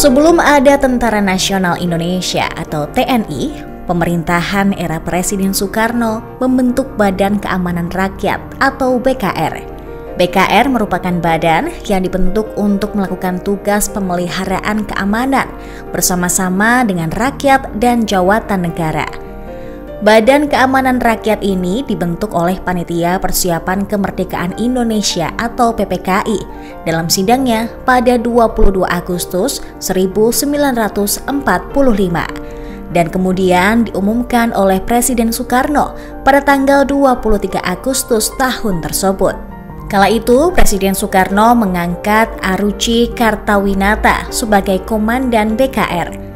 Sebelum ada Tentara Nasional Indonesia atau TNI, pemerintahan era Presiden Soekarno membentuk Badan Keamanan Rakyat atau BKR. BKR merupakan badan yang dibentuk untuk melakukan tugas pemeliharaan keamanan bersama-sama dengan rakyat dan jawatan negara. Badan Keamanan Rakyat ini dibentuk oleh Panitia Persiapan Kemerdekaan Indonesia atau PPKI dalam sidangnya pada 22 Agustus 1945 dan kemudian diumumkan oleh Presiden Soekarno pada tanggal 23 Agustus tahun tersebut. Kala itu Presiden Soekarno mengangkat Aruci Kartawinata sebagai Komandan BKR.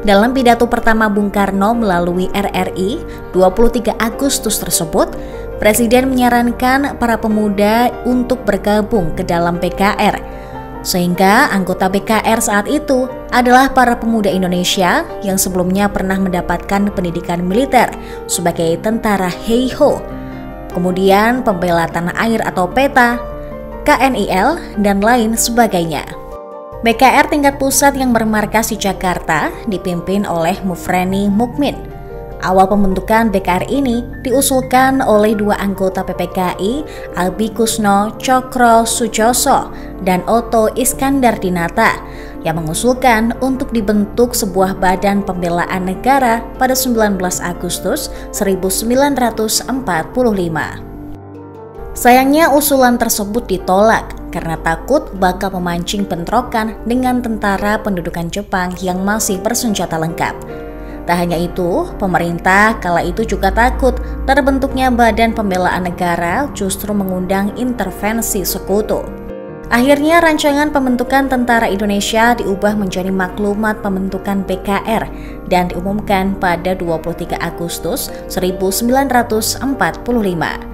Dalam pidato pertama Bung Karno melalui RRI 23 Agustus tersebut, Presiden menyarankan para pemuda untuk bergabung ke dalam BKR, sehingga anggota BKR saat itu adalah para pemuda Indonesia yang sebelumnya pernah mendapatkan pendidikan militer sebagai tentara Heiho, kemudian pembela tanah air atau PETA, KNIL, dan lain sebagainya. BKR tingkat pusat yang bermarkas di Jakarta dipimpin oleh Mufreni Mukmin. Awal pembentukan BKR ini diusulkan oleh dua anggota PPKI, Albi Kusno Cokro Sujoso dan Oto Iskandar Dinata, yang mengusulkan untuk dibentuk sebuah badan pembelaan negara pada 19 Agustus 1945. Sayangnya usulan tersebut ditolak karena takut bakal memancing bentrokan dengan tentara pendudukan Jepang yang masih bersenjata lengkap. Tak hanya itu, pemerintah kala itu juga takut terbentuknya Badan Pembelaan Negara justru mengundang intervensi sekutu. Akhirnya rancangan pembentukan Tentara Indonesia diubah menjadi maklumat pembentukan BKR dan diumumkan pada 23 Agustus 1945.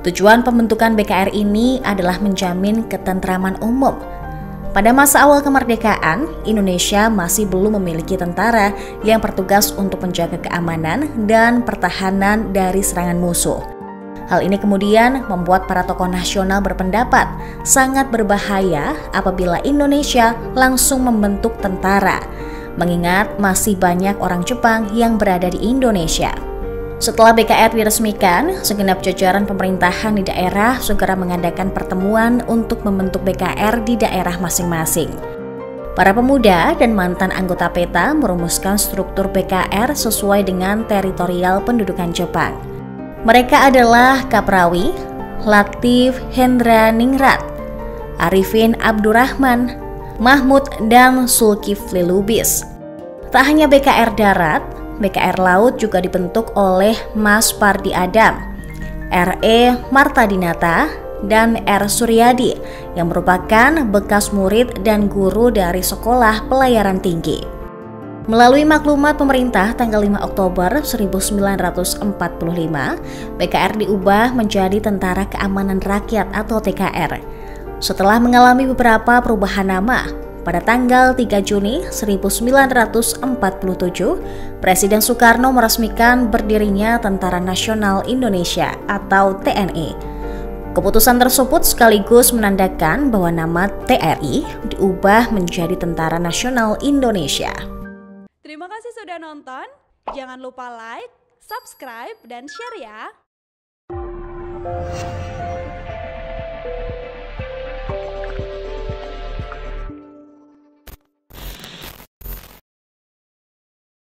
Tujuan pembentukan BKR ini adalah menjamin ketentraman umum. Pada masa awal kemerdekaan, Indonesia masih belum memiliki tentara yang bertugas untuk menjaga keamanan dan pertahanan dari serangan musuh. Hal ini kemudian membuat para tokoh nasional berpendapat sangat berbahaya apabila Indonesia langsung membentuk tentara, mengingat masih banyak orang Jepang yang berada di Indonesia. Setelah BKR diresmikan, segenap jajaran pemerintahan di daerah segera mengadakan pertemuan untuk membentuk BKR di daerah masing-masing. Para pemuda dan mantan anggota PETA merumuskan struktur BKR sesuai dengan teritorial pendudukan Jepang. Mereka adalah Kaprawi, Latif Hendra-Ningrat, Arifin Abdurrahman, Mahmud, dan Zulkifli Lubis. Tak hanya BKR darat, BKR Laut juga dibentuk oleh Mas Pardi Adam, R.E. Martadinata, dan R. Suryadi yang merupakan bekas murid dan guru dari Sekolah Pelayaran Tinggi. Melalui maklumat pemerintah tanggal 5 Oktober 1945, BKR diubah menjadi Tentara Keamanan Rakyat atau TKR. Setelah mengalami beberapa perubahan nama, pada tanggal 3 Juni 1947, Presiden Soekarno meresmikan berdirinya Tentara Nasional Indonesia atau TNI. Keputusan tersebut sekaligus menandakan bahwa nama TRI diubah menjadi Tentara Nasional Indonesia. Terima kasih sudah nonton. Jangan lupa like, subscribe, dan share ya.